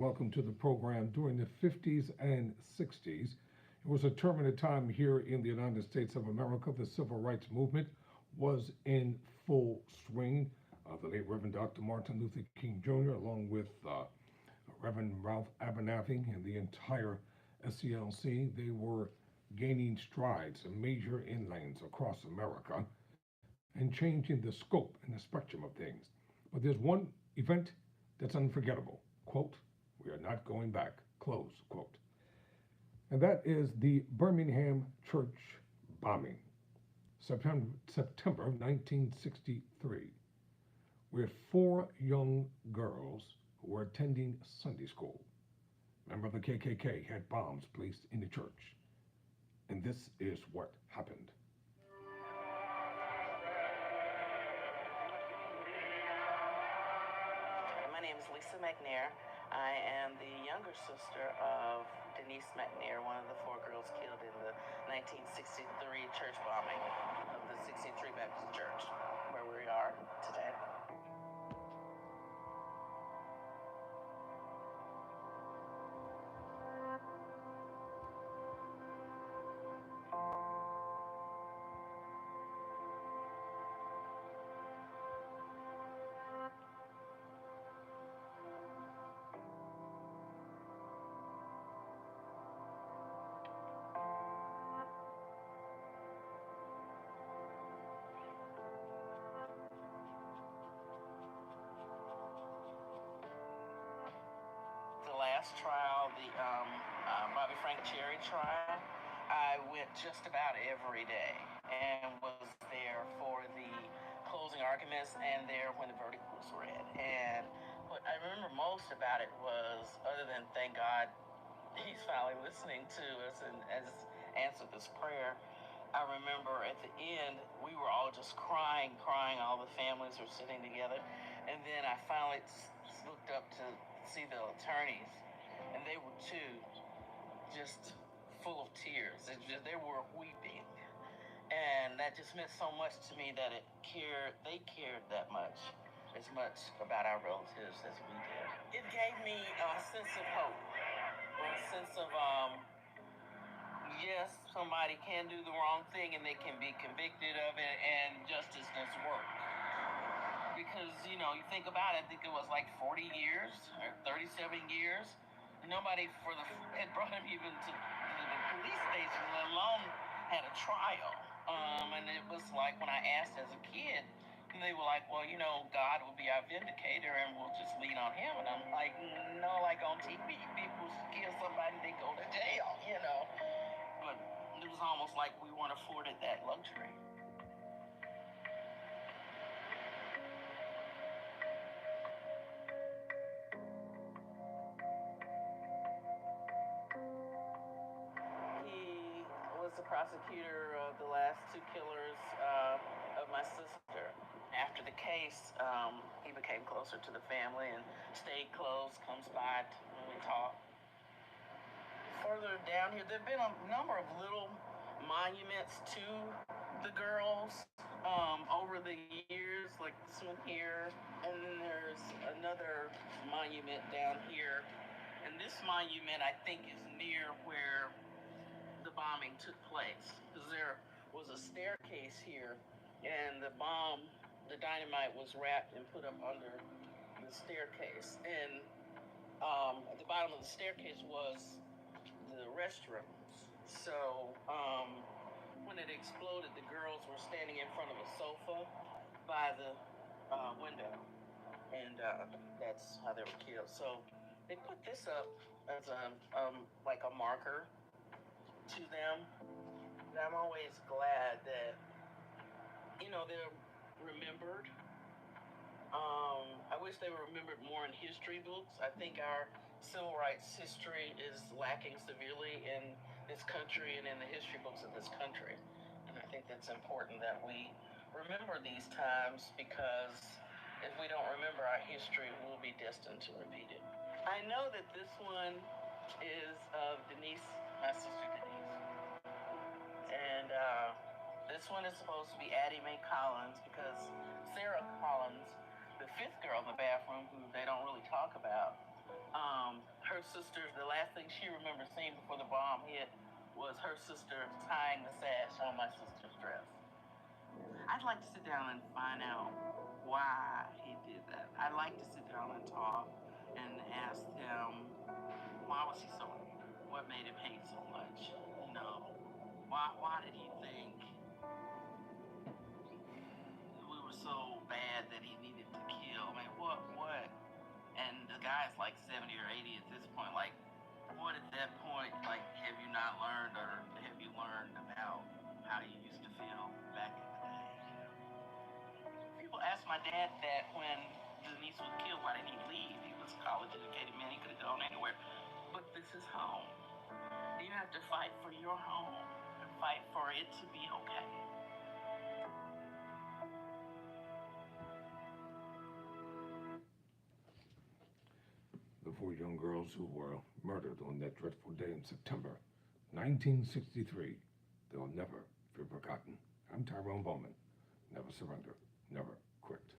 Welcome to the program. During the 50s and 60s, it was a turbulent time here in the United States of America. The civil rights movement was in full swing. The late Reverend Dr. Martin Luther King Jr., along with Reverend Ralph Abernathy and the entire SCLC, they were gaining strides in major inlanes across America and changing the scope and the spectrum of things. But there's one event that's unforgettable. Quote, we are not going back, close quote. And that is the Birmingham church bombing, September of 1963, where four young girls who were attending Sunday school, member of the KKK, had bombs placed in the church. And this is what happened. My name is Lisa McNair. I am the younger sister of Denise McNair, one of the four girls killed in the 1963 church bombing of the 63 Baptist Church, where we are today. The last trial, the Bobby Frank Cherry trial, I went just about every day and was there for the closing arguments and there when the verdict was read. And what I remember most about it was, other than thank God he's finally listening to us and has answered this prayer, I remember at the end, we were all just crying, crying. All the families were sitting together. And then I finally looked up to see the attorneys, and they were too, just full of tears. They were weeping. And that just meant so much to me that they cared that much, as much about our relatives as we did. It gave me a sense of hope, a sense of yes, somebody can do the wrong thing and they can be convicted of it, and justice does work. Because, you think about it, I think it was like 40 years or 37 years. Nobody had brought him even to the police station, let alone had a trial. And it was like when I asked as a kid, and they were like, well, God will be our vindicator and we'll just lean on him. And I'm like, no, like on TV, people kill somebody, they go to jail. But it was almost like we weren't afforded that luxury. He was the prosecutor of the last two killers of my sister. After the case, he became closer to the family and stayed close, comes by when we talk. Further down here, there have been a number of little monuments to the girls over the years, like this one here. And then there's another monument down here. And this monument, I think, is near where the bombing took place. Because there was a staircase here, and the dynamite was wrapped and put up under the staircase. And at the bottom of the staircase was the restrooms. So when it exploded, the girls were standing in front of a sofa by the window, and that's how they were killed. So they put this up as like a marker to them. And I'm always glad that they're remembered. I wish they were remembered more in history books. I think our civil rights history is lacking severely in this country and in the history books of this country. And I think that's important that we remember these times, because if we don't remember our history, we'll be destined to repeat it. I know that this one is of Denise, my sister Denise. And this one is supposed to be Addie Mae Collins, because Sarah Collins, the fifth girl in the bathroom, who they don't really talk about, her sister, the last thing she remembers seeing before the bomb hit was her sister tying the sash on my sister's dress. I'd like to sit down and find out why he did that. I'd like to sit down and talk and ask him, why was he so angry? What made him hate so much? You know, why did he think we were so bad that he needed to kill? I mean, what? And the guy's like 70 or 80 at this point. Like, what at that point, like, have you not learned, or have you learned about how you used to feel back in the day? People ask my dad that when Denise was killed, why didn't he leave? He was a college educated man, he could have gone anywhere. But this is home. You have to fight for your home and fight for it to be okay. The four young girls who were murdered on that dreadful day in September 1963. They'll never be forgotten. I'm Tyrone Bowman. Never surrender. Never quit.